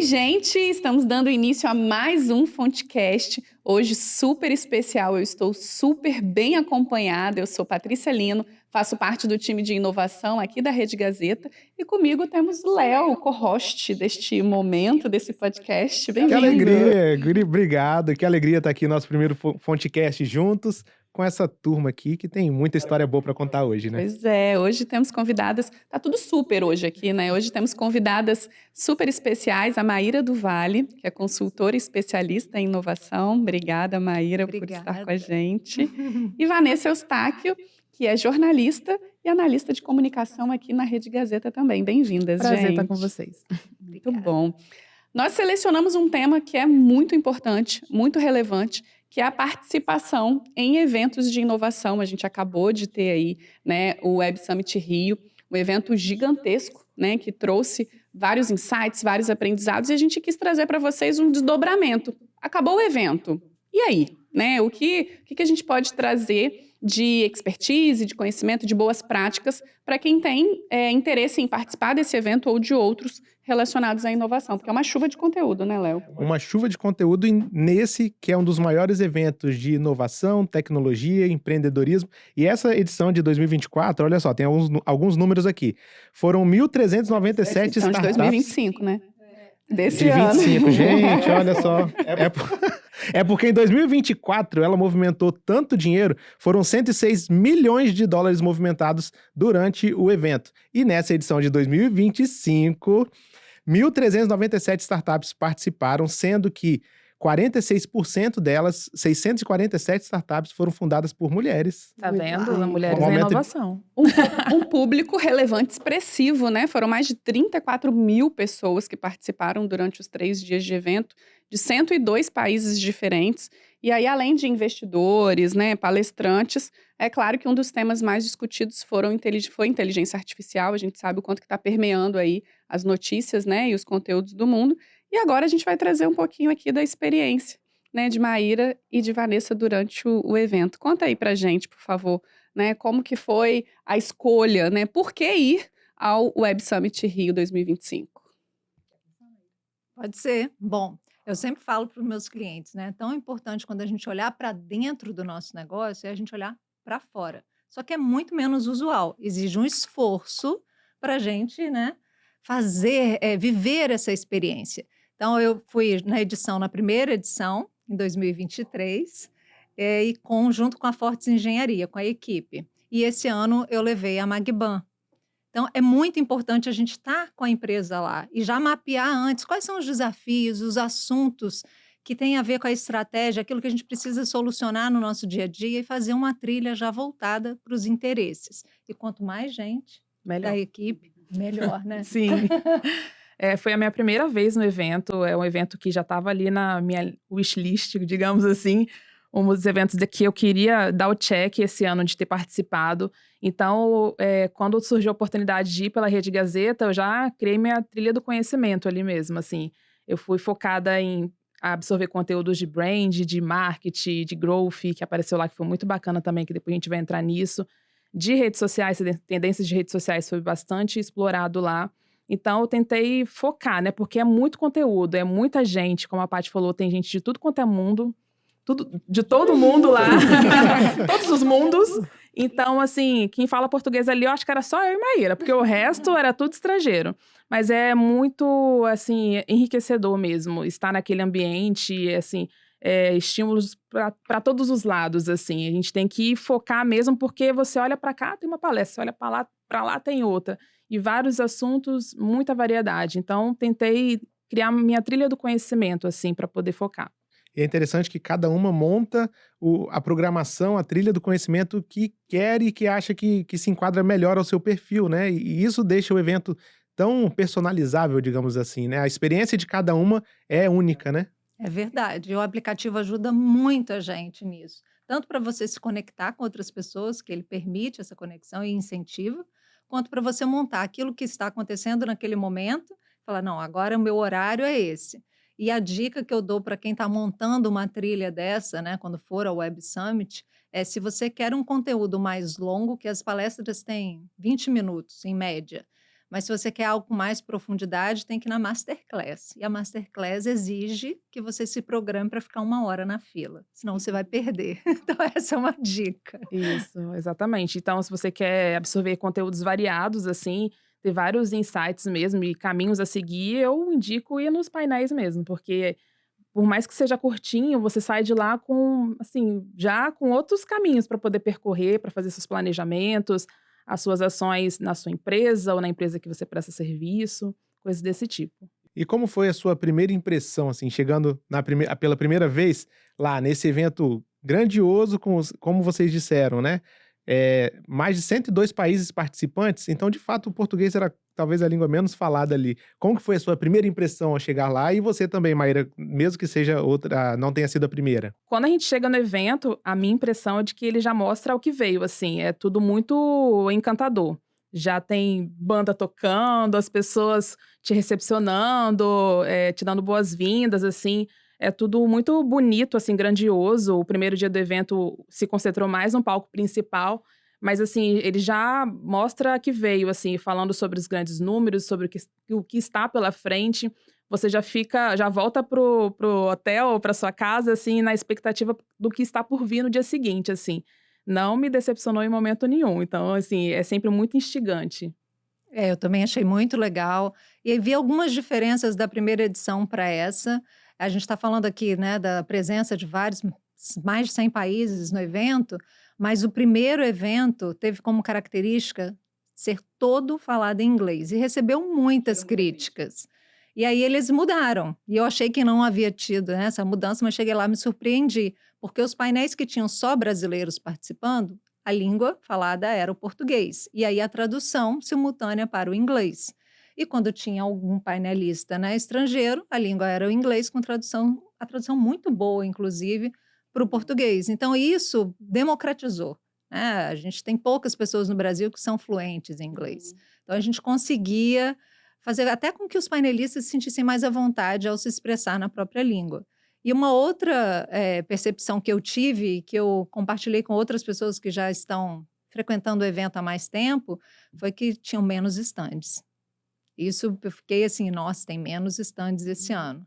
gente! Estamos dando início a mais um Fontecast. Hoje, super especial, eu estou super bem acompanhada. Eu sou Patrícia Lino, faço parte do time de inovação aqui da Rede Gazeta. E comigo temos Léo, co-host deste momento, desse podcast. Que Bem-vindo! alegria, Guri, obrigado. Que alegria estar aqui no nosso primeiro Fontecast juntos com essa turma aqui que tem muita história boa para contar hoje, né? Pois é, hoje temos convidadas, tá tudo super hoje aqui, né? Hoje temos convidadas super especiais, a Maíra do Vale, que é consultora e especialista em inovação. Obrigada, Maíra, por estar com a gente. E Vanessa Eustáquio, que é jornalista e analista de comunicação aqui na Rede Gazeta também. Bem-vindas, gente. Prazer estar com vocês. Muito bom. Nós selecionamos um tema que é muito importante, muito relevante, que é a participação em eventos de inovação. A gente acabou de ter aí, né, o Web Summit Rio, um evento gigantesco, né, que trouxe vários insights, vários aprendizados, e a gente quis trazer para vocês um desdobramento. Acabou o evento. E aí? Né, o que a gente pode trazer de expertise, de conhecimento, de boas práticas para quem tem interesse em participar desse evento ou de outros relacionados à inovação, porque é uma chuva de conteúdo, né, Léo? Uma chuva de conteúdo nesse que é um dos maiores eventos de inovação, tecnologia, empreendedorismo. E essa edição de 2024, olha só, tem alguns números aqui. Foram 1.397 edição startups. de 2025, né? Desse de ano. 25, gente, olha só. É porque em 2024 ela movimentou tanto dinheiro, foram 106 milhões de dólares movimentados durante o evento. E nessa edição de 2025, 1.397 startups participaram, sendo que 46% delas, 647 startups, foram fundadas por mulheres. Tá vendo? Mulheres Um na aumento- inovação. Um público relevante expressivo, né? Foram mais de 34 mil pessoas que participaram durante os 3 dias de evento, de 102 países diferentes. E aí, além de investidores, né, palestrantes, é claro que um dos temas mais discutidos foi inteligência artificial. A gente sabe o quanto que está permeando aí as notícias, né, e os conteúdos do mundo. E agora a gente vai trazer um pouquinho aqui da experiência, né, de Maíra e de Vanessa durante o evento. Conta aí pra gente, por favor, né, como que foi a escolha, né, por que ir ao Web Summit Rio 2025? Pode ser. Bom, eu sempre falo para os meus clientes, né? Tão importante quando a gente olhar para dentro do nosso negócio é a gente olhar para fora. Só que é muito menos usual. Exige um esforço para a gente, né, viver essa experiência. Então, eu fui na primeira edição, em 2023, junto com a Fortes Engenharia, com a equipe. E esse ano eu levei a Magban. Então, é muito importante a gente estar com a empresa lá e já mapear antes quais são os desafios, os assuntos que têm a ver com a estratégia, aquilo que a gente precisa solucionar no nosso dia a dia e fazer uma trilha já voltada para os interesses. E quanto mais gente Melhor. da equipe, melhor, né? Sim. Foi a minha primeira vez no evento. É um evento que já estava ali na minha wishlist, digamos assim. Um dos eventos que eu queria dar o check esse ano de ter participado. Então, quando surgiu a oportunidade de ir pela Rede Gazeta, eu já criei minha trilha do conhecimento ali mesmo, assim. Eu fui focada em absorver conteúdos de brand, de marketing, de growth, que apareceu lá, que foi muito bacana também, que depois a gente vai entrar nisso. De redes sociais, tendências de redes sociais foi bastante explorado lá. Então, eu tentei focar, né? Porque é muito conteúdo, é muita gente. Como a Paty falou, tem gente de tudo quanto é mundo. De todo mundo lá. Todos os mundos. Então, assim, quem fala português ali, eu acho que era só eu e Maíra. Porque o resto era tudo estrangeiro. Mas é muito, assim, enriquecedor mesmo. Estar naquele ambiente, assim... estímulos para todos os lados, assim. A gente tem que focar mesmo, porque você olha para cá, tem uma palestra. Você olha para lá, tem outra. E vários assuntos, muita variedade. Então, tentei criar minha trilha do conhecimento, assim, para poder focar. E é interessante que cada uma monta a programação, a trilha do conhecimento que quer e que acha que se enquadra melhor ao seu perfil, né? E isso deixa o evento tão personalizável, digamos assim, né? A experiência de cada uma é única, né? É verdade. E o aplicativo ajuda muito a gente nisso. Tanto para você se conectar com outras pessoas, que ele permite essa conexão e incentiva, quanto para você montar aquilo que está acontecendo naquele momento, falar, não, agora o meu horário é esse. E a dica que eu dou para quem está montando uma trilha dessa, né, quando for ao Web Summit, é se você quer um conteúdo mais longo, que as palestras têm 20 minutos, em média, Mas se você quer algo com mais profundidade, tem que ir na Masterclass. E a Masterclass exige que você se programe para ficar 1 hora na fila, senão você vai perder. Então, essa é uma dica. Isso, exatamente. Então, se você quer absorver conteúdos variados, assim, ter vários insights mesmo e caminhos a seguir, eu indico ir nos painéis mesmo, porque por mais que seja curtinho, você sai de lá com, assim, já com outros caminhos para poder percorrer, para fazer seus planejamentos, as suas ações na sua empresa ou na empresa que você presta serviço, coisas desse tipo. E como foi a sua primeira impressão, assim, chegando pela primeira vez lá nesse evento grandioso, como vocês disseram, né? Mais de 102 países participantes, então, de fato, o português era talvez a língua menos falada ali. Como que foi a sua primeira impressão ao chegar lá? E você também, Maíra, mesmo que seja outra, não tenha sido a primeira. Quando a gente chega no evento, a minha impressão é de que ele já mostra o que veio, assim, é tudo muito encantador. Já tem banda tocando, as pessoas te recepcionando, te dando boas-vindas, assim. É tudo muito bonito, assim, grandioso. O primeiro dia do evento se concentrou mais no palco principal, mas, assim, ele já mostra que veio, assim, falando sobre os grandes números, sobre o que está pela frente. Você já volta pro hotel, pra sua casa, assim, na expectativa do que está por vir no dia seguinte, assim. Não me decepcionou em momento nenhum. Então, assim, é sempre muito instigante. Eu também achei muito legal. E aí vi algumas diferenças da primeira edição para essa. A gente está falando aqui, né, da presença de mais de 100 países no evento, mas o primeiro evento teve como característica ser todo falado em inglês e recebeu muitas críticas. E aí eles mudaram. E eu achei que não havia tido, né, essa mudança, mas cheguei lá e me surpreendi, porque os painéis que tinham só brasileiros participando, a língua falada era o português. E aí a tradução simultânea para o inglês. E quando tinha algum painelista, né, estrangeiro, a língua era o inglês com a tradução muito boa, inclusive, para o português. Então, isso democratizou, né? A gente tem poucas pessoas no Brasil que são fluentes em inglês. Então, a gente conseguia fazer até com que os painelistas se sentissem mais à vontade ao se expressar na própria língua. E uma outra percepção que eu tive, que eu compartilhei com outras pessoas que já estão frequentando o evento há mais tempo, foi que tinham menos estandes. Isso eu fiquei assim, nossa, tem menos estandes esse ano.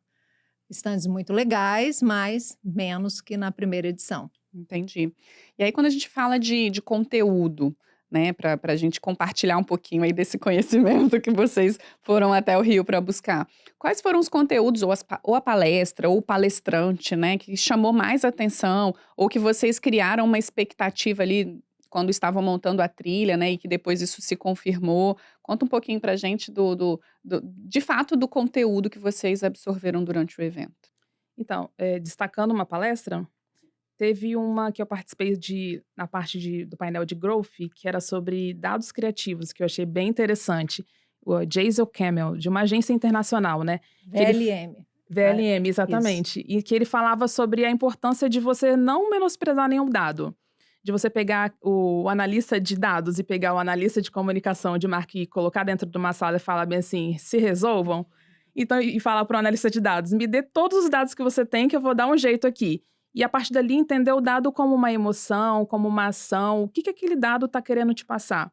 Estandes muito legais, mas menos que na primeira edição. Entendi. E aí, quando a gente fala de conteúdo, né, para a gente compartilhar um pouquinho aí desse conhecimento que vocês foram até o Rio para buscar, quais foram os conteúdos, ou a palestra, ou o palestrante, né, que chamou mais atenção, ou que vocês criaram uma expectativa ali quando estavam montando a trilha, né, e que depois isso se confirmou? Conta um pouquinho pra gente de fato, do conteúdo que vocês absorveram durante o evento. Então, destacando uma palestra, teve uma que eu participei na parte do painel de Growth, que era sobre dados criativos, que eu achei bem interessante. O Jason Camel, de uma agência internacional, né? VLM. VLM, exatamente. E que ele falava sobre a importância de você não menosprezar nenhum dado. De você pegar o analista de dados e pegar o analista de comunicação de marca e colocar dentro de uma sala e falar bem assim, se resolvam. Então, e falar para o analista de dados, me dê todos os dados que você tem que eu vou dar um jeito aqui. E a partir dali entender o dado como uma emoção, como uma ação, o que aquele dado está querendo te passar.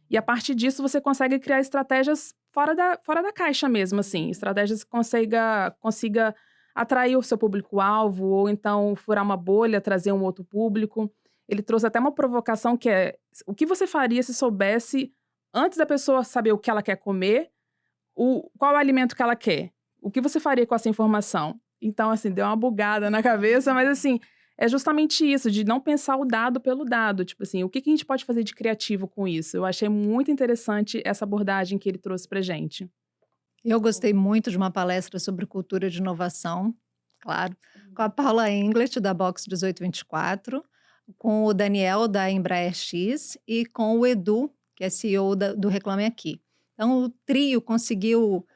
E a partir disso você consegue criar estratégias fora da caixa mesmo, assim. Estratégias que consiga atrair o seu público-alvo, ou então furar uma bolha, trazer um outro público. Ele trouxe até uma provocação que é: o que você faria se soubesse, antes da pessoa saber o que ela quer comer, qual é o alimento que ela quer? O que você faria com essa informação? Então, assim, deu uma bugada na cabeça, mas assim, é justamente isso, de não pensar o dado pelo dado. Tipo assim, o que a gente pode fazer de criativo com isso? Eu achei muito interessante essa abordagem que ele trouxe pra gente. Eu gostei muito de uma palestra sobre cultura de inovação, claro, com a Paula Englert, da Box 1824, com o Daniel, da Embraer X, e com o Edu, que é CEO do Reclame Aqui. Então, o trio conseguiu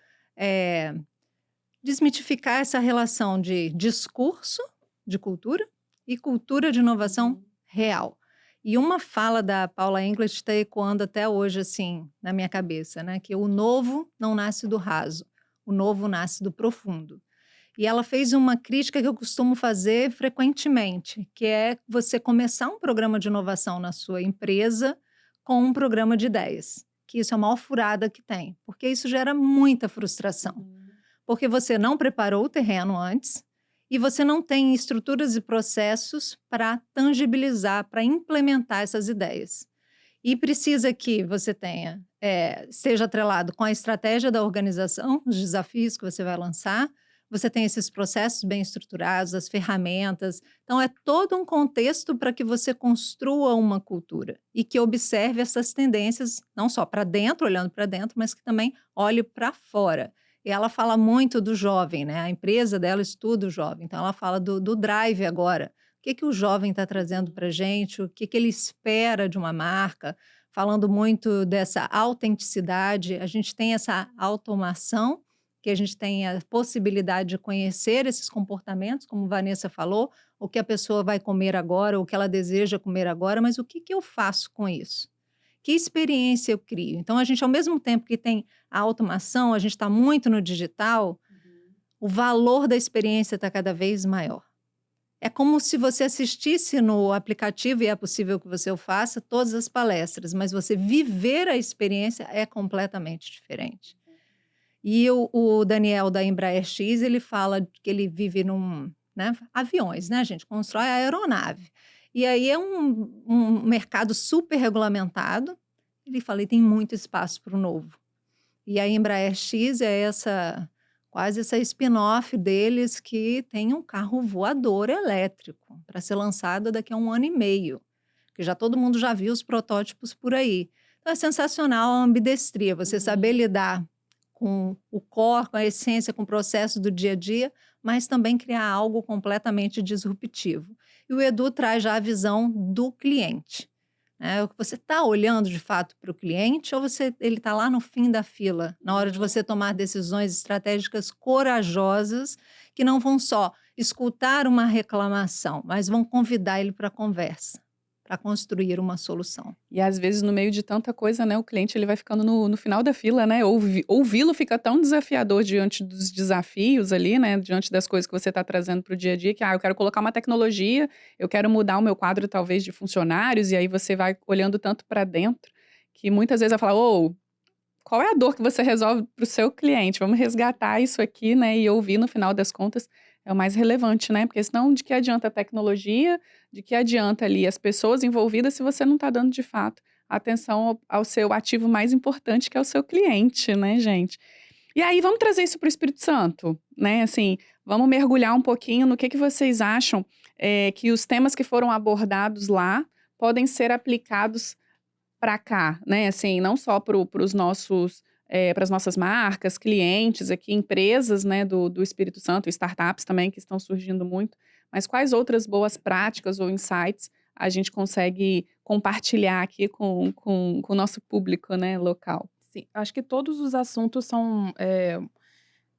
desmitificar essa relação de discurso de cultura e cultura de inovação real. E uma fala da Paula Englert está ecoando até hoje, assim, na minha cabeça, né? Que o novo não nasce do raso, o novo nasce do profundo. E ela fez uma crítica que eu costumo fazer frequentemente, que é você começar um programa de inovação na sua empresa com um programa de ideias, que isso é a maior furada que tem, porque isso gera muita frustração. Porque você não preparou o terreno antes e você não tem estruturas e processos para tangibilizar, para implementar essas ideias. E precisa que você tenha, esteja atrelado com a estratégia da organização, os desafios que você vai lançar, você tem esses processos bem estruturados, as ferramentas. Então, é todo um contexto para que você construa uma cultura e que observe essas tendências, não só para dentro, olhando para dentro, mas que também olhe para fora. E ela fala muito do jovem, né? A empresa dela estuda o jovem, então ela fala do drive agora. O que o jovem está trazendo para a gente, o que ele espera de uma marca, falando muito dessa autenticidade. A gente tem essa automação, que a gente tem a possibilidade de conhecer esses comportamentos, como Vanessa falou, o que a pessoa vai comer agora, o que ela deseja comer agora, mas o que eu faço com isso? Que experiência eu crio? Então, a gente, ao mesmo tempo que tem a automação, a gente está muito no digital, o valor da experiência está cada vez maior. É como se você assistisse no aplicativo, e é possível que você o faça, todas as palestras, mas você viver a experiência é completamente diferente. E o Daniel da Embraer X, ele fala que ele vive aviões, né, gente? Constrói a aeronave. E aí é um mercado super regulamentado. Ele fala que tem muito espaço para o novo. E a Embraer X é quase essa spin-off deles que tem um carro voador elétrico para ser lançado daqui a 1 ano e meio, que todo mundo já viu os protótipos por aí. Então é sensacional a ambidestria, você saber lidar com o core, com a essência, com o processo do dia a dia, mas também criar algo completamente disruptivo. E o Edu traz já a visão do cliente. Você está olhando de fato para o cliente ou ele está lá no fim da fila, na hora de você tomar decisões estratégicas corajosas que não vão só escutar uma reclamação, mas vão convidar ele para a conversa, para construir uma solução. E às vezes, no meio de tanta coisa, né, o cliente ele vai ficando no final da fila, né? Ouvi-lo fica tão desafiador diante dos desafios ali, né? Diante das coisas que você está trazendo para o dia a dia, que eu quero colocar uma tecnologia, eu quero mudar o meu quadro, talvez, de funcionários, e aí você vai olhando tanto para dentro, que muitas vezes vai falar, qual é a dor que você resolve para o seu cliente? Vamos resgatar isso aqui, né? E ouvir, no final das contas, é o mais relevante, né? Porque senão, de que adianta a tecnologia, de que adianta ali as pessoas envolvidas se você não está dando, de fato, atenção ao seu ativo mais importante, que é o seu cliente, né, gente? E aí, vamos trazer isso para o Espírito Santo, né? Assim, vamos mergulhar um pouquinho no que vocês acham que os temas que foram abordados lá podem ser aplicados para cá, né? Assim, não só para os nossos... para as nossas marcas, clientes aqui, empresas, né, do Espírito Santo, startups também que estão surgindo muito, mas quais outras boas práticas ou insights a gente consegue compartilhar aqui com o nosso público, né, local? Sim, acho que todos os assuntos são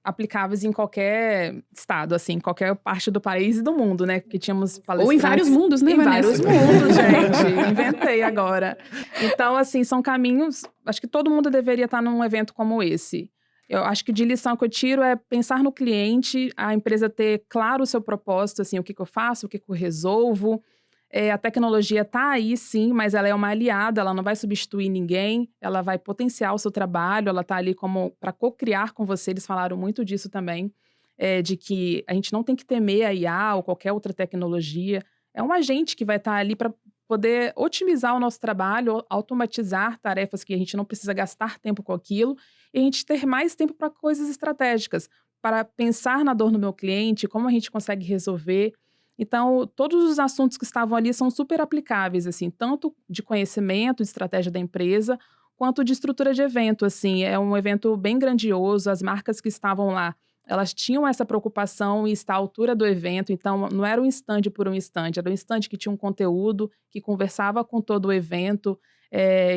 aplicáveis em qualquer estado, assim, qualquer parte do país e do mundo, né? Porque tínhamos palestrantes... Ou em vários mundos, né, Em Vanessa? vários mundos, gente. Inventei agora. Então, assim, são caminhos... Acho que todo mundo deveria estar num evento como esse. Eu acho que de lição que eu tiro é pensar no cliente, a empresa ter claro o seu propósito, assim, o que eu faço, o que eu resolvo. A tecnologia está aí, sim, mas ela é uma aliada, ela não vai substituir ninguém, ela vai potenciar o seu trabalho, ela está ali como para co-criar com você, eles falaram muito disso também, de que a gente não tem que temer a IA ou qualquer outra tecnologia, é um agente que vai estar ali para poder otimizar o nosso trabalho, automatizar tarefas que a gente não precisa gastar tempo com aquilo, e a gente ter mais tempo para coisas estratégicas, para pensar na dor do meu cliente, como a gente consegue resolver. Então, todos os assuntos que estavam ali são super aplicáveis, assim, tanto de conhecimento, de estratégia da empresa, quanto de estrutura de evento, assim. É um evento bem grandioso, as marcas que estavam lá, elas tinham essa preocupação em estar à altura do evento, então não era um stand por um stand, era um stand que tinha um conteúdo, que conversava com todo o evento,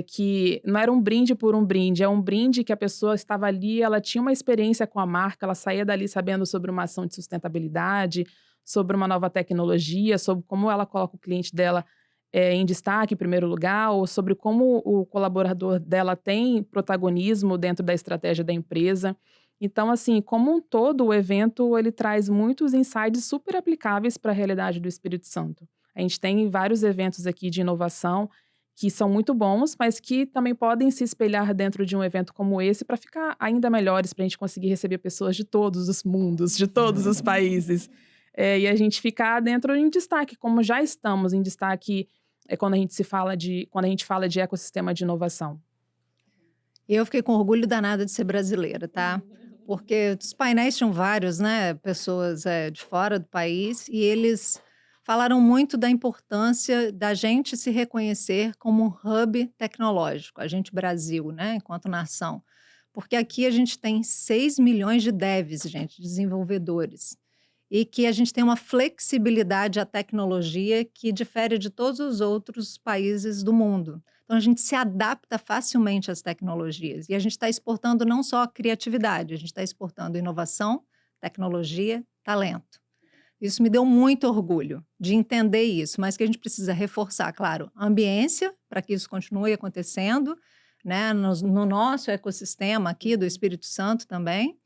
que não era um brinde por um brinde, é um brinde que a pessoa estava ali, ela tinha uma experiência com a marca, ela saía dali sabendo sobre uma ação de sustentabilidade, sobre uma nova tecnologia, sobre como ela coloca o cliente dela em destaque, em primeiro lugar, ou sobre como o colaborador dela tem protagonismo dentro da estratégia da empresa. Então, assim, como um todo, o evento ele traz muitos insights super aplicáveis para a realidade do Espírito Santo. A gente tem vários eventos aqui de inovação que são muito bons, mas que também podem se espelhar dentro de um evento como esse para ficar ainda melhores, para a gente conseguir receber pessoas de todos os mundos, de todos os países. E a gente ficar dentro em destaque, como já estamos em destaque quando a gente fala de ecossistema de inovação. Eu fiquei com orgulho danado de ser brasileira, tá? Porque os painéis tinham vários, né? Pessoas de fora do país, e eles falaram muito da importância da gente se reconhecer como um hub tecnológico, a gente Brasil, né? Enquanto nação. Porque aqui a gente tem 6 milhões de devs, gente, desenvolvedores. E que a gente tem uma flexibilidade à tecnologia que difere de todos os outros países do mundo. Então, a gente se adapta facilmente às tecnologias. E a gente está exportando não só criatividade, a gente está exportando inovação, tecnologia, talento. Isso me deu muito orgulho de entender isso, mas que a gente precisa reforçar, claro, a ambiência para que isso continue acontecendo, né, no nosso ecossistema aqui do Espírito Santo também.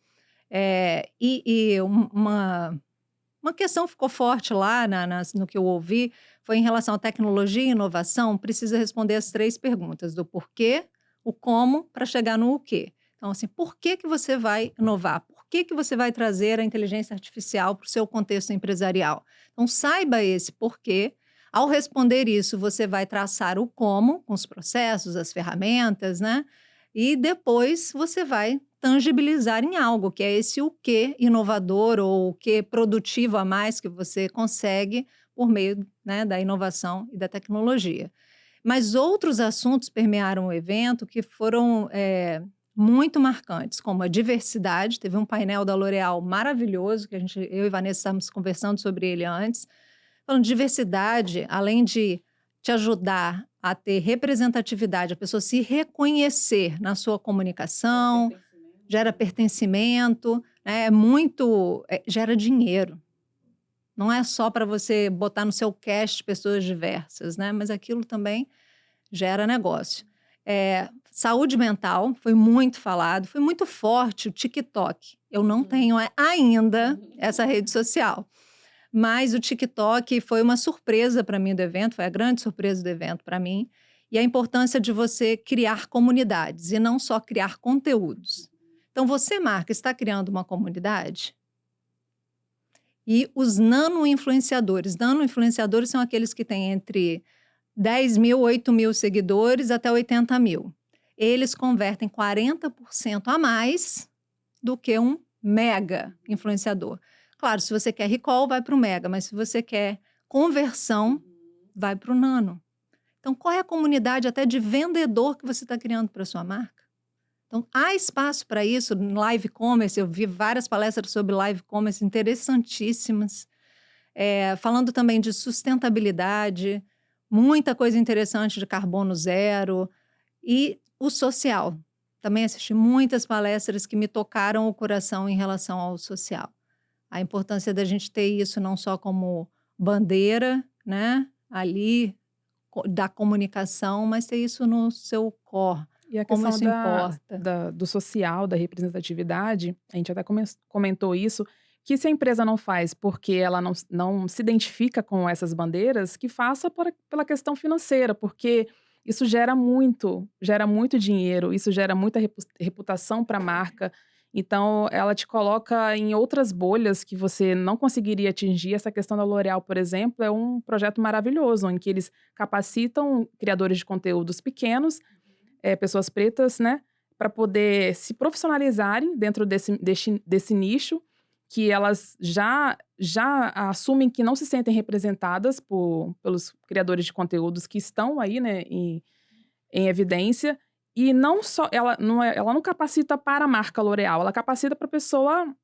Uma questão ficou forte lá no que eu ouvi, foi em relação à tecnologia e inovação, precisa responder as 3 perguntas, do porquê, o como, para chegar no o quê. Então, assim, por que você vai inovar? Por que você vai trazer a inteligência artificial para o seu contexto empresarial? Então, saiba esse porquê. Ao responder isso, você vai traçar o como, com os processos, as ferramentas, né? E depois você vai tangibilizar em algo, que é esse o que inovador ou o que produtivo a mais que você consegue por meio, né, da inovação e da tecnologia. Mas outros assuntos permearam o evento que foram muito marcantes, como a diversidade. Teve um painel da L'Oréal maravilhoso, que eu e Vanessa estávamos conversando sobre ele antes. Falando de diversidade, além de te ajudar a ter representatividade, a pessoa se reconhecer na sua comunicação, gera pertencimento, né? Gera dinheiro. Não é só para você botar no seu cast pessoas diversas, né? Mas aquilo também gera negócio. Saúde mental foi muito falado, foi muito forte o TikTok. Eu não tenho ainda essa rede social, mas o TikTok foi uma surpresa para mim do evento, foi a grande surpresa do evento para mim, e a importância de você criar comunidades e não só criar conteúdos. Então, você, marca, está criando uma comunidade? E os nano-influenciadores são aqueles que têm entre 10 mil, 8 mil seguidores até 80 mil. Eles convertem 40% a mais do que um mega influenciador. Claro, se você quer recall, vai para o mega, mas se você quer conversão, vai para o nano. Então, qual é a comunidade até de vendedor que você está criando para a sua marca? Então, há espaço para isso no live commerce. Eu vi várias palestras sobre live commerce interessantíssimas, falando também de sustentabilidade, muita coisa interessante de carbono zero e o social. Também assisti muitas palestras que me tocaram o coração em relação ao social. A importância da gente ter isso não só como bandeira, né, ali da comunicação, mas ter isso no seu core. E a Como questão isso importa. do social, da representatividade, a gente até comentou isso, que se a empresa não faz porque ela não se identifica com essas bandeiras, que faça pela questão financeira, porque isso gera muito dinheiro, isso gera muita reputação para a marca. Então, ela te coloca em outras bolhas que você não conseguiria atingir. Essa questão da L'Oréal, por exemplo, é um projeto maravilhoso, em que eles capacitam criadores de conteúdos pequenos, pessoas pretas, né, para poder se profissionalizarem dentro desse nicho, que elas já assumem que não se sentem representadas pelos criadores de conteúdos que estão aí, né, em evidência. E não só, ela não capacita para a marca L'Oréal, ela capacita para a pessoa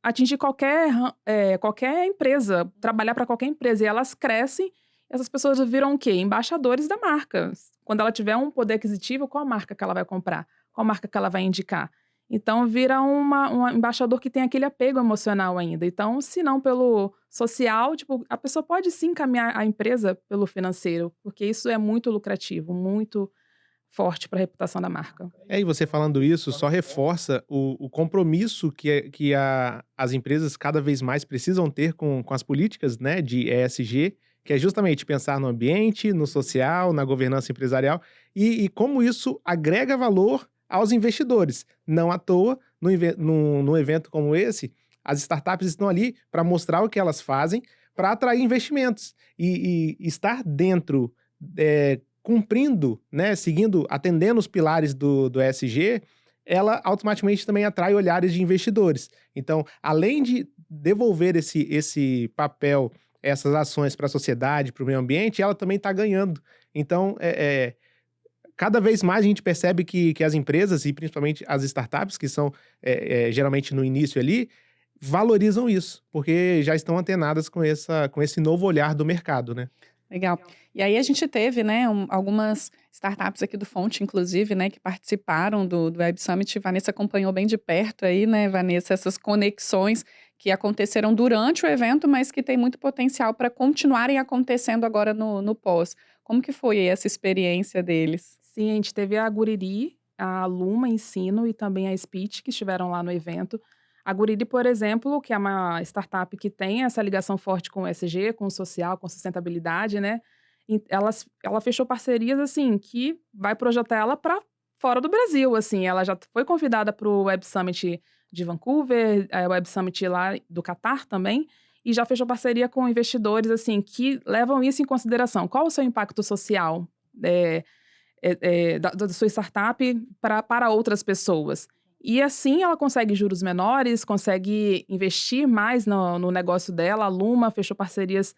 atingir qualquer empresa, trabalhar para qualquer empresa. E elas crescem, essas pessoas viram o quê? Embaixadores da marca. Quando ela tiver um poder aquisitivo, qual a marca que ela vai comprar? Qual a marca que ela vai indicar? Então, vira um embaixador que tem aquele apego emocional ainda. Então, se não pelo social, tipo, a pessoa pode sim encaminhar a empresa pelo financeiro, porque isso é muito lucrativo, muito forte para a reputação da marca. E você falando isso só reforça o compromisso que as empresas cada vez mais precisam ter com as políticas, né, de ESG, que é justamente pensar no ambiente, no social, na governança empresarial e como isso agrega valor aos investidores. Não à toa, num evento como esse, as startups estão ali para mostrar o que elas fazem, para atrair investimentos e estar dentro, cumprindo, né, seguindo, atendendo os pilares do ESG, ela automaticamente também atrai olhares de investidores. Então, além de devolver esse papel, essas ações para a sociedade, para o meio ambiente, ela também está ganhando. Então, cada vez mais a gente percebe que as empresas, e principalmente as startups, que são geralmente no início ali, valorizam isso, porque já estão antenadas com esse novo olhar do mercado, né? Legal. E aí a gente teve, né, algumas startups aqui do Fonte, inclusive, né, que participaram do Web Summit. Vanessa acompanhou bem de perto aí, né, Vanessa, essas conexões que aconteceram durante o evento, mas que tem muito potencial para continuarem acontecendo agora no pós. Como que foi essa experiência deles? Sim, a gente teve a Guriri, a Luma Ensino e também a Speech, que estiveram lá no evento. A Guriri, por exemplo, que é uma startup que tem essa ligação forte com o ESG, com o social, com sustentabilidade, né? Ela fechou parcerias, assim, que vai projetar ela para fora do Brasil, assim. Ela já foi convidada para o Web Summit de Vancouver, o Web Summit lá do Catar também, e já fechou parceria com investidores, assim, que levam isso em consideração. Qual o seu impacto social da sua startup para outras pessoas? E assim ela consegue juros menores, consegue investir mais no negócio dela. A Luma fechou parcerias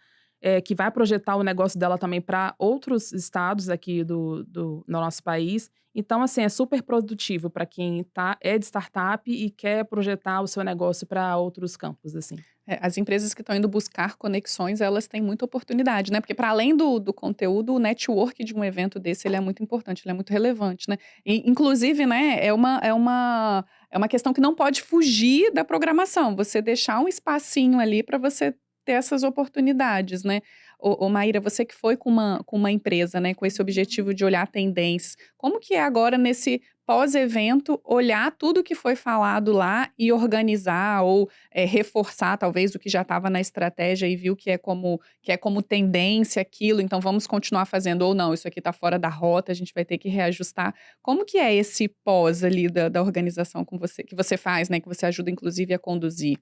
que vai projetar o negócio dela também para outros estados aqui no nosso país. Então, assim, é super produtivo para quem é de startup e quer projetar o seu negócio para outros campos, assim. As empresas que estão indo buscar conexões, elas têm muita oportunidade, né? Porque para além do conteúdo, o network de um evento desse, ele é muito importante, ele é muito relevante, né? E, inclusive, né, é uma questão que não pode fugir da programação. Você deixar um espacinho ali para você ter essas oportunidades, né? Ô Maíra, você que foi com uma empresa, né, com esse objetivo de olhar tendências, como que é agora nesse pós-evento olhar tudo que foi falado lá e organizar ou reforçar talvez o que já estava na estratégia e viu que é como tendência aquilo, então vamos continuar fazendo ou não, isso aqui está fora da rota, a gente vai ter que reajustar. Como que é esse pós ali da organização com você, que você faz, né, que você ajuda inclusive a conduzir?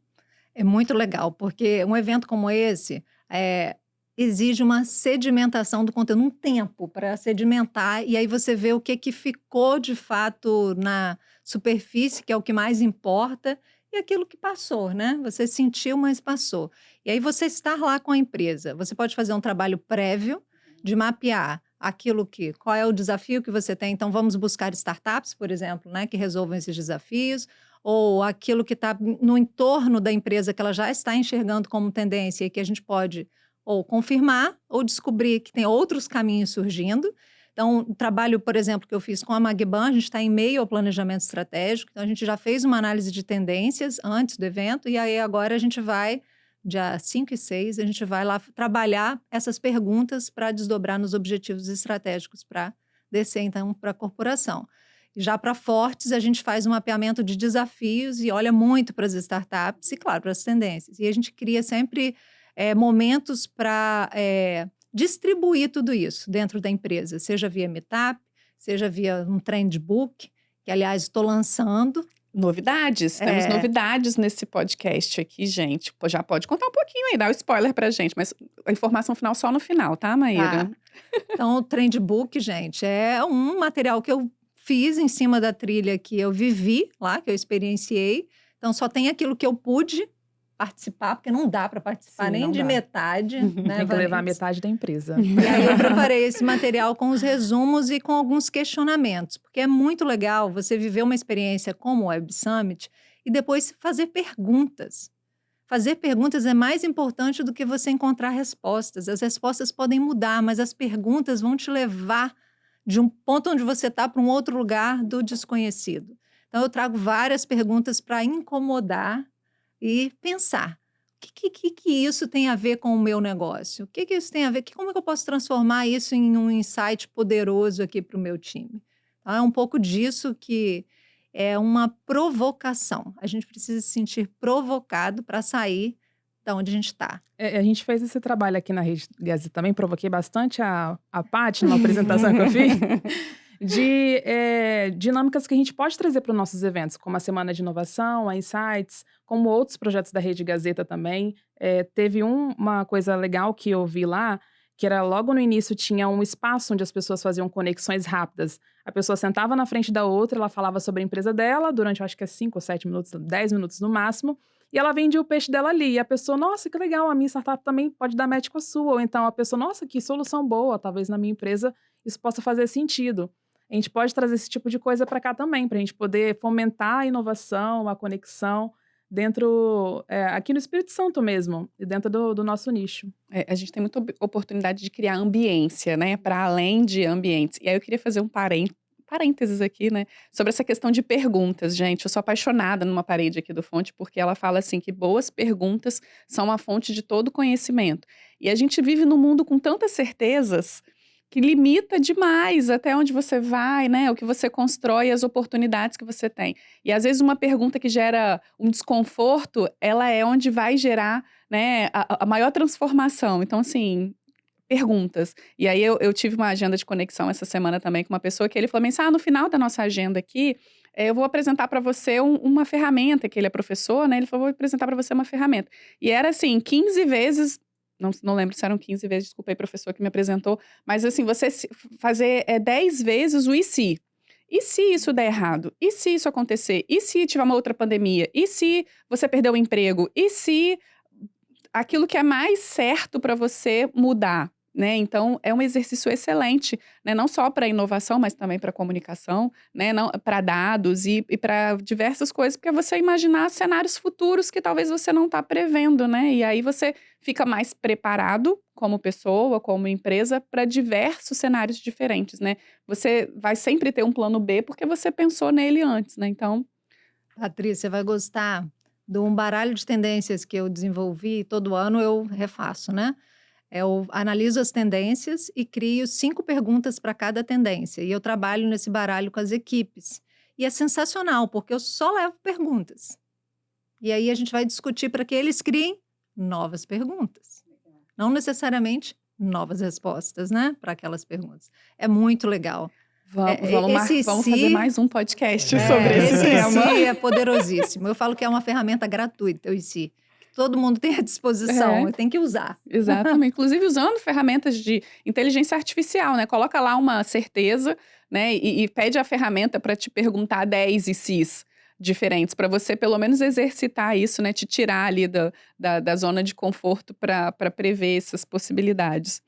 É muito legal, porque um evento como esse exige uma sedimentação do conteúdo, um tempo para sedimentar, e aí você vê o que ficou de fato na superfície, que é o que mais importa, e aquilo que passou, né? Você sentiu, mas passou. E aí você estar lá com a empresa, você pode fazer um trabalho prévio de mapear qual é o desafio que você tem. Então, vamos buscar startups, por exemplo, né, que resolvam esses desafios, ou aquilo que está no entorno da empresa que ela já está enxergando como tendência e que a gente pode ou confirmar ou descobrir que tem outros caminhos surgindo. Então, o trabalho, por exemplo, que eu fiz com a Magban, a gente está em meio ao planejamento estratégico, então a gente já fez uma análise de tendências antes do evento, e aí agora a gente vai, dia 5 e 6, a gente vai lá trabalhar essas perguntas para desdobrar nos objetivos estratégicos para descer, então, para a corporação. Já para Fortes, a gente faz um mapeamento de desafios e olha muito para as startups e, claro, para as tendências. E a gente cria sempre momentos para distribuir tudo isso dentro da empresa, seja via Meetup, seja via um trend book, que, aliás, estou lançando. Novidades, temos novidades nesse podcast aqui, gente. Já pode contar um pouquinho aí, dar o spoiler pra gente, mas a informação final só no final, tá, Maíra? Tá. Então, o trend book, gente, é um material que eu fiz em cima da trilha que eu vivi lá, que eu experienciei. Então, só tem aquilo que eu pude participar, porque não dá para participar. Sim, nem de metade, né, tem que levar metade da empresa. E aí eu preparei esse material com os resumos e com alguns questionamentos, porque é muito legal você viver uma experiência como o Web Summit e depois fazer perguntas. Fazer perguntas é mais importante do que você encontrar respostas. As respostas podem mudar, mas as perguntas vão te levar de um ponto onde você está para um outro lugar do desconhecido. Então, eu trago várias perguntas para incomodar e pensar, o que isso tem a ver com o meu negócio? O que isso tem a ver? Como é que eu posso transformar isso em um insight poderoso aqui para o meu time? Então, é um pouco disso que é uma provocação. A gente precisa se sentir provocado para sair da onde a gente está. A gente fez esse trabalho aqui na Rede Gazeta também, provoquei bastante a Paty numa apresentação que eu fiz, de dinâmicas que a gente pode trazer para os nossos eventos, como a Semana de Inovação, a Insights, como outros projetos da Rede Gazeta também. Teve uma coisa legal que eu vi lá, que era logo no início tinha um espaço onde as pessoas faziam conexões rápidas. A pessoa sentava na frente da outra, ela falava sobre a empresa dela durante, eu acho que 5 ou 7 minutos, 10 minutos no máximo, e ela vendia o peixe dela ali. E a pessoa, nossa, que legal, a minha startup também pode dar match com a sua. Ou então a pessoa, nossa, que solução boa, talvez na minha empresa isso possa fazer sentido. A gente pode trazer esse tipo de coisa para cá também, para a gente poder fomentar a inovação, a conexão dentro, aqui no Espírito Santo mesmo, e dentro do nosso nicho. A gente tem muita oportunidade de criar ambiência, né, para além de ambientes. E aí eu queria fazer um parênteses aqui, né, sobre essa questão de perguntas, gente. Eu sou apaixonada numa parede aqui do Fonte, porque ela fala assim que boas perguntas são a fonte de todo conhecimento. E a gente vive num mundo com tantas certezas que limita demais até onde você vai, né? O que você constrói, as oportunidades que você tem. E às vezes uma pergunta que gera um desconforto, ela é onde vai gerar, né, a maior transformação. Então, assim, perguntas. E aí eu tive uma agenda de conexão essa semana também com uma pessoa que ele falou assim, no final da nossa agenda aqui, eu vou apresentar para você uma ferramenta, que ele é professor, né? Ele falou, vou apresentar para você uma ferramenta. E era assim, 15 vezes... Não lembro se eram 15 vezes, desculpa aí, professor, que me apresentou. Mas assim, você fazer 10 vezes o e se. E se isso der errado? E se isso acontecer? E se tiver uma outra pandemia? E se você perder o emprego? E se aquilo que é mais certo para você mudar? Né? Então, é um exercício excelente, né? Não só para inovação, mas também para comunicação, né? Para dados e para diversas coisas, porque é você imaginar cenários futuros que talvez você não está prevendo, né? E aí você fica mais preparado como pessoa, como empresa, para diversos cenários diferentes, né? Você vai sempre ter um plano B porque você pensou nele antes, né? Então... Patrícia, você vai gostar de um baralho de tendências que eu desenvolvi, todo ano eu refaço, né? Eu analiso as tendências e crio 5 perguntas para cada tendência. E eu trabalho nesse baralho com as equipes. E é sensacional, porque eu só levo perguntas. E aí a gente vai discutir para que eles criem novas perguntas. Não necessariamente novas respostas, né? Para aquelas perguntas. É muito legal. Vamos fazer mais um podcast sobre esse tema. Esse é poderosíssimo. Eu falo que é uma ferramenta gratuita, o IC. Todo mundo tem à disposição, tem que usar. Exatamente. Inclusive usando ferramentas de inteligência artificial, né? Coloca lá uma certeza, né? E pede a ferramenta para te perguntar 10 ICs diferentes, para você pelo menos exercitar isso, né? Te tirar ali da zona de conforto para prever essas possibilidades.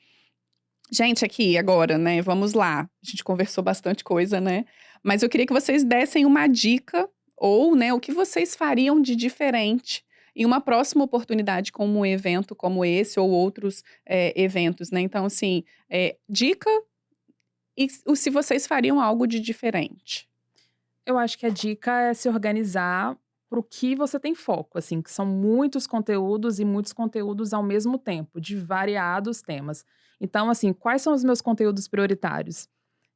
Gente, aqui agora, né? Vamos lá. A gente conversou bastante coisa, né? Mas eu queria que vocês dessem uma dica ou, né, o que vocês fariam de diferente em uma próxima oportunidade como um evento como esse ou outros eventos, né? Então, assim, dica e se vocês fariam algo de diferente. Eu acho que a dica é se organizar para o que você tem foco, assim, que são muitos conteúdos e muitos conteúdos ao mesmo tempo, de variados temas. Então, assim, quais são os meus conteúdos prioritários?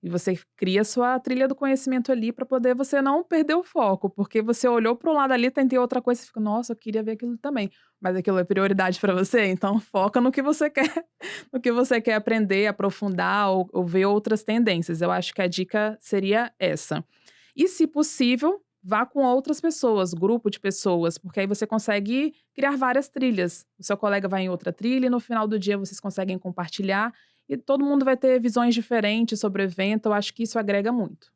E você cria sua trilha do conhecimento ali para poder você não perder o foco, porque você olhou para o lado ali, tentei outra coisa e fica, nossa, eu queria ver aquilo também. Mas aquilo é prioridade para você, então foca no que você quer, no que você quer aprender, aprofundar ou ver outras tendências. Eu acho que a dica seria essa. E, se possível, vá com outras pessoas, grupo de pessoas, porque aí você consegue criar várias trilhas. O seu colega vai em outra trilha e no final do dia vocês conseguem compartilhar e todo mundo vai ter visões diferentes sobre o evento. Eu acho que isso agrega muito.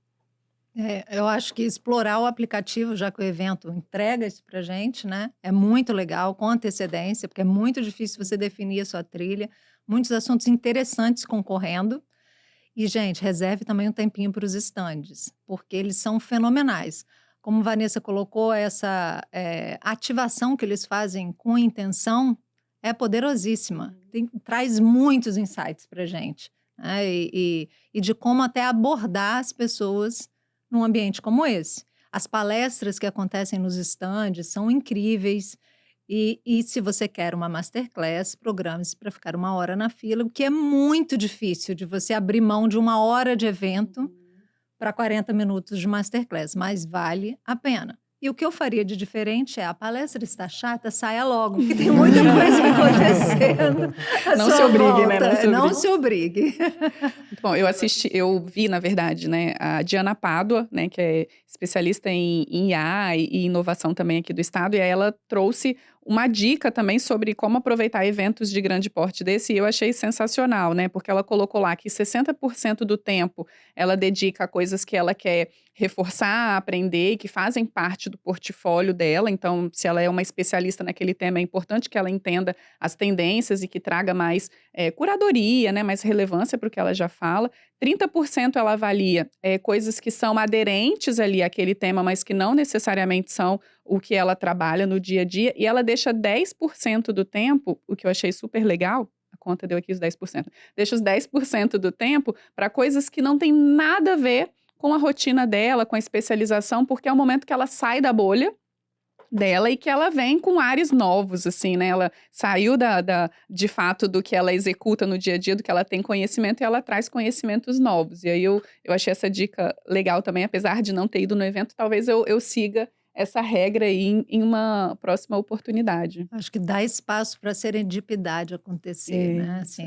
Eu acho que explorar o aplicativo, já que o evento entrega isso pra gente, né? É muito legal, com antecedência, porque é muito difícil você definir a sua trilha. Muitos assuntos interessantes concorrendo. E, gente, reserve também um tempinho para os estandes, porque eles são fenomenais. Como Vanessa colocou, essa ativação que eles fazem com intenção é poderosíssima. Traz muitos insights para a gente, né? E de como até abordar as pessoas num ambiente como esse. As palestras que acontecem nos estandes são incríveis. E se você quer uma masterclass, programe-se para ficar 1 hora na fila, o que é muito difícil de você abrir mão de 1 hora de evento para 40 minutos de masterclass, mas vale a pena. E o que eu faria de diferente é, a palestra está chata, saia logo, porque tem muita coisa acontecendo à Não sua se obrigue, volta. né? Não se obrigue. Muito bom, eu vi, na verdade, né, a Diana Pádua, né, que é especialista em IA e inovação também aqui do estado, e aí ela trouxe uma dica também sobre como aproveitar eventos de grande porte desse, e eu achei sensacional, né, porque ela colocou lá que 60% do tempo ela dedica a coisas que ela quer reforçar, aprender e que fazem parte do portfólio dela. Então, se ela é uma especialista naquele tema, é importante que ela entenda as tendências e que traga mais curadoria, né, mais relevância para o que ela já fala. 30% ela avalia coisas que são aderentes ali àquele tema, mas que não necessariamente são o que ela trabalha no dia a dia. E ela deixa 10% do tempo, o que eu achei super legal, a conta deu aqui os 10%, deixa os 10% do tempo para coisas que não tem nada a ver com a rotina dela, com a especialização, porque é o momento que ela sai da bolha dela e que ela vem com ares novos, assim, né? Ela saiu de fato do que ela executa no dia a dia, do que ela tem conhecimento, e ela traz conhecimentos novos. E aí eu achei essa dica legal também, apesar de não ter ido no evento, talvez eu siga essa regra aí em uma próxima oportunidade. Acho que dá espaço para a serendipidade acontecer, né? Assim,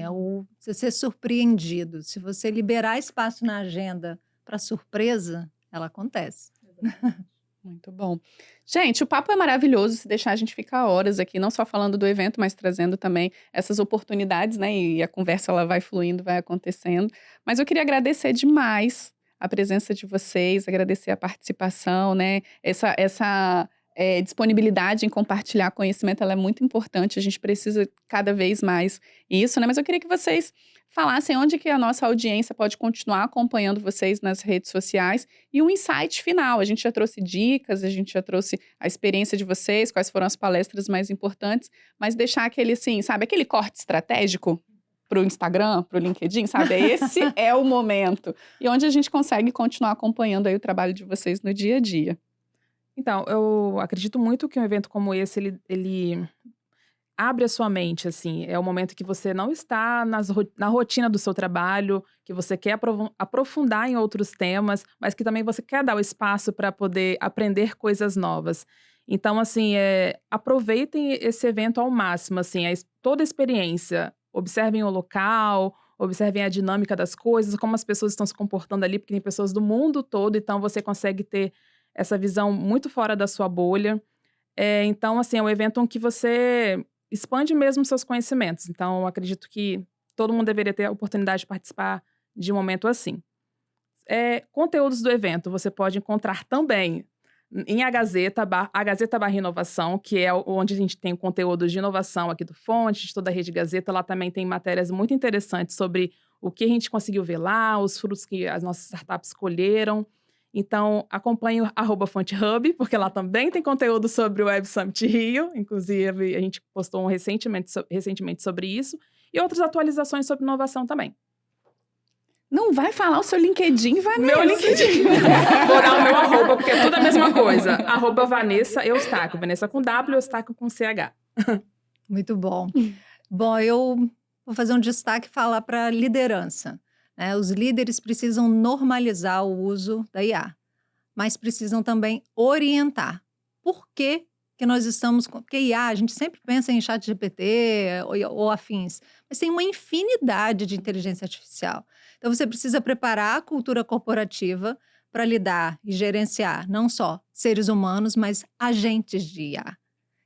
você ser surpreendido. Se você liberar espaço na agenda para surpresa, ela acontece. Muito bom. Gente, o papo é maravilhoso. Se deixar, a gente fica horas aqui, não só falando do evento, mas trazendo também essas oportunidades, né? E a conversa ela vai fluindo, vai acontecendo. Mas eu queria agradecer demais a presença de vocês, agradecer a participação, né? Essa disponibilidade em compartilhar conhecimento, ela é muito importante. A gente precisa cada vez mais isso, né? Mas eu queria que vocês falassem onde que a nossa audiência pode continuar acompanhando vocês nas redes sociais e um insight final. A gente já trouxe dicas, a gente já trouxe a experiência de vocês, quais foram as palestras mais importantes, mas deixar aquele, assim, sabe, aquele corte estratégico para o Instagram, para o LinkedIn, sabe? Esse é o momento. E onde a gente consegue continuar acompanhando aí o trabalho de vocês no dia a dia. Então, eu acredito muito que um evento como esse, ele abre a sua mente, assim. É o momento que você não está na rotina do seu trabalho, que você quer aprofundar em outros temas, mas que também você quer dar o espaço para poder aprender coisas novas. Então, assim, aproveitem esse evento ao máximo, assim, toda a experiência. Observem o local, observem a dinâmica das coisas, como as pessoas estão se comportando ali, porque tem pessoas do mundo todo, então você consegue ter essa visão muito fora da sua bolha. Então, assim, é um evento em que você expande mesmo seus conhecimentos. Então, eu acredito que todo mundo deveria ter a oportunidade de participar de um momento assim. Conteúdos do evento você pode encontrar também em a Gazeta /Inovação, que é onde a gente tem conteúdo de inovação aqui do Fonte, de toda a Rede Gazeta. Lá também tem matérias muito interessantes sobre o que a gente conseguiu ver lá, os frutos que as nossas startups colheram. Então, acompanhe o @FonteHub, porque lá também tem conteúdo sobre o Web Summit Rio. Inclusive, a gente postou recentemente sobre isso. E outras atualizações sobre inovação também. Não vai falar o seu LinkedIn, Vanessa? Meu LinkedIn. Vou dar o meu arroba, porque é tudo a mesma coisa. @Vanessa Eustáquio. Vanessa com W, Eustáquio com CH. Muito bom. Bom, eu vou fazer um destaque e falar para liderança. Os líderes precisam normalizar o uso da IA, mas precisam também orientar. Por que nós estamos... Porque IA, a gente sempre pensa em ChatGPT ou afins, mas tem uma infinidade de inteligência artificial. Então, você precisa preparar a cultura corporativa para lidar e gerenciar não só seres humanos, mas agentes de IA,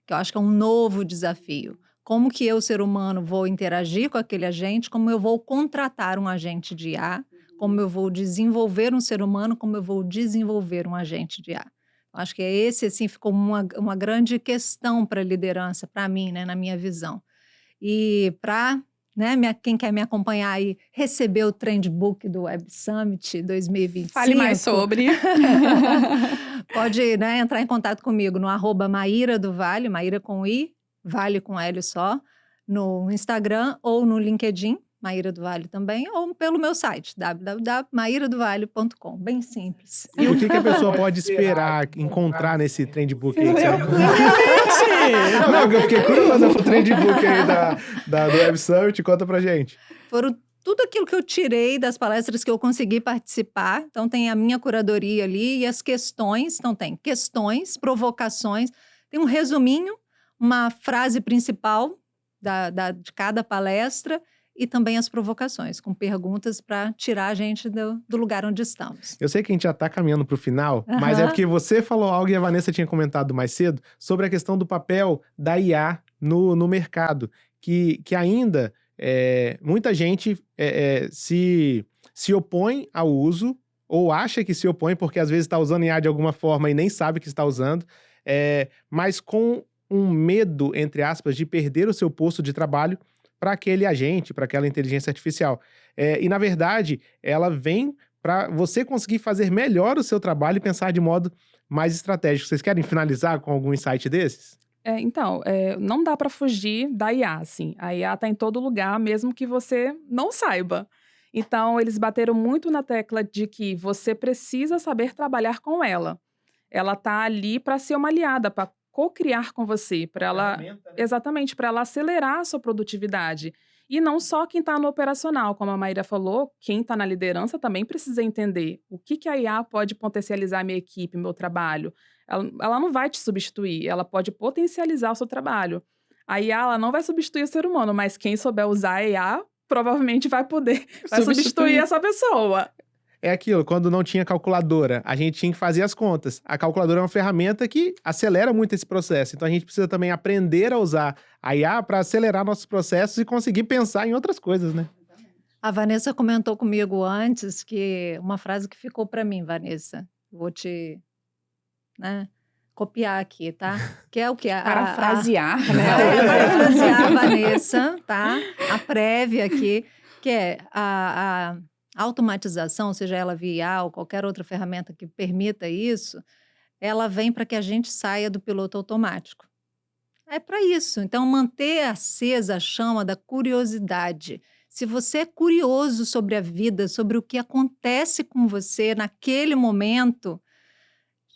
que eu acho que é um novo desafio. Como que eu, ser humano, vou interagir com aquele agente, como eu vou contratar um agente de IA, como eu vou desenvolver um ser humano, como eu vou desenvolver um agente de IA. Acho que esse, assim, ficou uma grande questão para a liderança, para mim, né, na minha visão. E para quem quer me acompanhar aí, receber o Trendbook do Web Summit 2025. Fale mais sobre. Pode entrar em contato comigo no @Maíra do Vale, Maíra com I, Vale com L só, no Instagram ou no LinkedIn, Maíra do Vale também, ou pelo meu site, www.mairadovale.com. Bem simples. E o que a pessoa pode esperar encontrar nesse Trendbook aí? Não, eu fiquei curiosa pro Trendbook aí do Web Summit, conta pra gente. Foram tudo aquilo que eu tirei das palestras que eu consegui participar. Então, tem a minha curadoria ali e as questões. Então, tem questões, provocações, tem um resuminho, uma frase principal de cada palestra e também as provocações, com perguntas para tirar a gente do lugar onde estamos. Eu sei que a gente já está caminhando para o final, mas é porque você falou algo e a Vanessa tinha comentado mais cedo sobre a questão do papel da IA no mercado, que ainda muita gente se opõe ao uso ou acha que se opõe porque às vezes está usando IA de alguma forma e nem sabe que está usando, mas com um medo, entre aspas, de perder o seu posto de trabalho para aquele agente, para aquela inteligência artificial. E, na verdade, ela vem para você conseguir fazer melhor o seu trabalho e pensar de modo mais estratégico. Vocês querem finalizar com algum insight desses? Então, não dá para fugir da IA, assim. A IA está em todo lugar, mesmo que você não saiba. Então, eles bateram muito na tecla de que você precisa saber trabalhar com ela. Ela está ali para ser uma aliada, para co-criar com você, para ela, exatamente, para ela acelerar a sua produtividade. E não só quem está no operacional, como a Maíra falou, quem está na liderança também precisa entender o que a IA pode potencializar a minha equipe, meu trabalho. Ela não vai te substituir, ela pode potencializar o seu trabalho. A IA ela não vai substituir o ser humano, mas quem souber usar a IA provavelmente vai substituir essa pessoa. É aquilo, quando não tinha calculadora, a gente tinha que fazer as contas. A calculadora é uma ferramenta que acelera muito esse processo. Então, a gente precisa também aprender a usar a IA para acelerar nossos processos e conseguir pensar em outras coisas, né? A Vanessa comentou comigo antes que uma frase que ficou para mim, Vanessa. Vou te copiar aqui, tá? Que é o que? Parafrasear, né? Parafrasear a Vanessa, tá? A prévia aqui, que é a automatização, seja ela via IA ou qualquer outra ferramenta que permita isso, ela vem para que a gente saia do piloto automático. É para isso. Então, manter acesa a chama da curiosidade. Se você é curioso sobre a vida, sobre o que acontece com você naquele momento,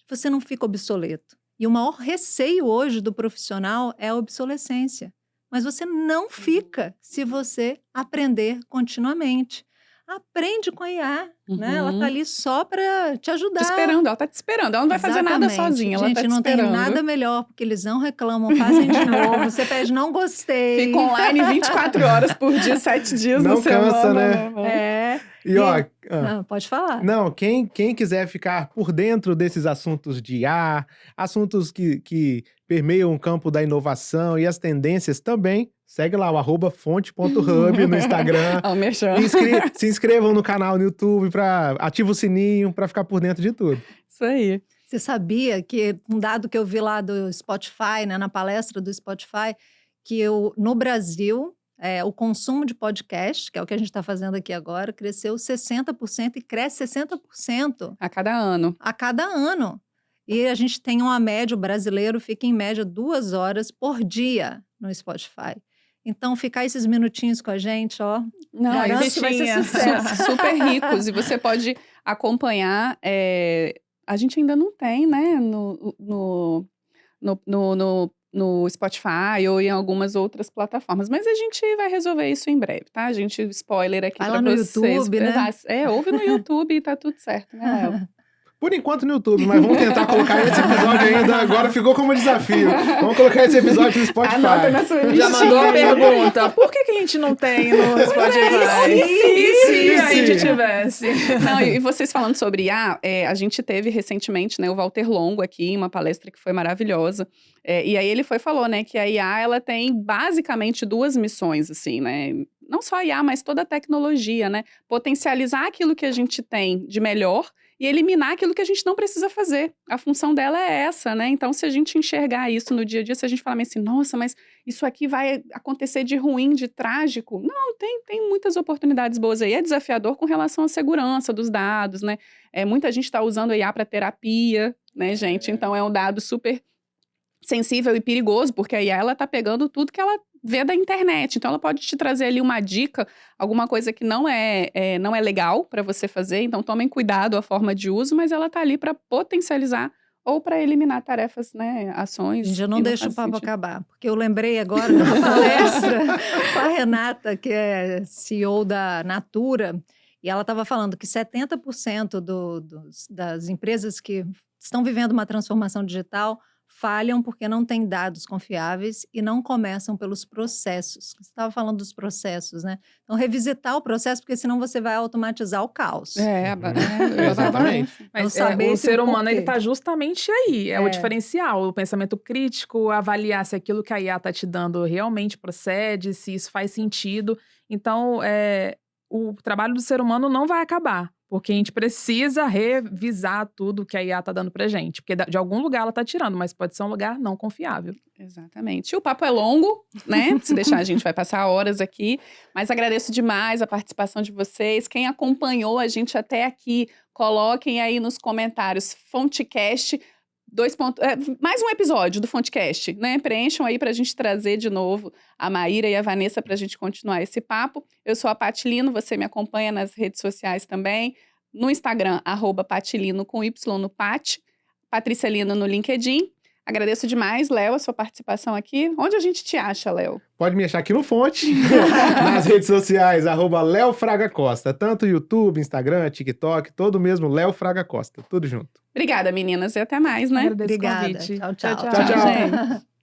você não fica obsoleto. E o maior receio hoje do profissional é a obsolescência. Mas você não fica se você aprender continuamente. Aprende com a IA, né? Ela tá ali só para te ajudar. Ela tá te esperando. Ela não vai fazer nada sozinha, ela tá te não esperando. tem nada melhor, porque eles não reclamam, fazem de novo, você pede não gostei. Fica online 24 horas por dia, 7 dias não na semana. Cansa, né? E ó, pode falar. Não, quem quiser ficar por dentro desses assuntos de IA, assuntos que permeiam o campo da inovação e as tendências também, segue lá o @fonte.hub no Instagram. Se inscrevam no canal no YouTube, ativa o sininho para ficar por dentro de tudo. Isso aí. Você sabia que um dado que eu vi lá do Spotify, né, na palestra do Spotify, que no Brasil, o consumo de podcast, que é o que a gente está fazendo aqui agora, cresceu 60% e cresce 60%. A cada ano. A cada ano. E a gente tem uma média, o brasileiro fica em média 2 horas por dia no Spotify. Então, ficar esses minutinhos com a gente, ó, garanto que vai ser sucesso. Super ricos. E você pode acompanhar, a gente ainda não tem, né, no Spotify ou em algumas outras plataformas. Mas a gente vai resolver isso em breve, tá? A gente, spoiler aqui pra vocês. Vai lá no YouTube, né? Ouve no YouTube e tá tudo certo, né, Léo? Por enquanto no YouTube, mas vamos tentar colocar esse episódio ainda. Agora ficou como desafio. Vamos colocar esse episódio no Spotify. Anota na sua listinha. Já mandou a pergunta. Por que a gente não tem no Spotify? E se a gente tivesse? Não, e vocês falando sobre IA, a gente teve recentemente, né, o Walter Longo aqui, em uma palestra que foi maravilhosa. E aí ele falou, né, que a IA, ela tem basicamente 2 missões, assim, né? Não só a IA, mas toda a tecnologia, né? Potencializar aquilo que a gente tem de melhor e eliminar aquilo que a gente não precisa fazer. A função dela é essa, né? Então, se a gente enxergar isso no dia a dia, se a gente falar assim, nossa, mas isso aqui vai acontecer de ruim, de trágico. Não, tem muitas oportunidades boas aí. É desafiador com relação à segurança dos dados, né? Muita gente está usando a IA para terapia, né, gente? Então, é um dado super sensível e perigoso, porque a IA, ela tá pegando tudo que ela vê da internet. Então, ela pode te trazer ali uma dica, alguma coisa que não é legal para você fazer. Então, tomem cuidado a forma de uso, mas ela tá ali para potencializar ou para eliminar tarefas, né, ações. Gente, eu que não deixo o fazem papo sentido. acabar, porque eu lembrei agora de uma palestra com a Renata, que é CEO da Natura, e ela estava falando que 70% das empresas que estão vivendo uma transformação digital falham porque não têm dados confiáveis e não começam pelos processos. Você estava falando dos processos, né? Então, revisitar o processo, porque senão você vai automatizar o caos. Exatamente. Mas Então, saber o ser o humano, ele porquê. tá justamente aí. É o É. diferencial, o pensamento crítico, avaliar se aquilo que a IA tá te dando realmente procede, se isso faz sentido. Então, o trabalho do ser humano não vai acabar, porque a gente precisa revisar tudo que a IA tá dando pra gente. Porque de algum lugar ela tá tirando, mas pode ser um lugar não confiável. Exatamente. O papo é longo, né? Se deixar, a gente vai passar horas aqui. Mas agradeço demais a participação de vocês. Quem acompanhou a gente até aqui, coloquem aí nos comentários Fontecast. Mais um episódio do Fontecast, né? Preencham aí pra gente trazer de novo a Maíra e a Vanessa pra gente continuar esse papo. Eu sou a Paty Lino, você me acompanha nas redes sociais também. No Instagram, @patilino com Y no Paty. Patrícia Lino no LinkedIn. Agradeço demais, Léo, a sua participação aqui. Onde a gente te acha, Léo? Pode me achar aqui no Fonte, nas redes sociais, @Léo Fraga Costa. Tanto YouTube, Instagram, TikTok, todo mesmo Léo Fraga Costa. Tudo junto. Obrigada, meninas, e até mais, né? Agradeço o Obrigada. convite. Tchau, tchau. Tchau, tchau. gente.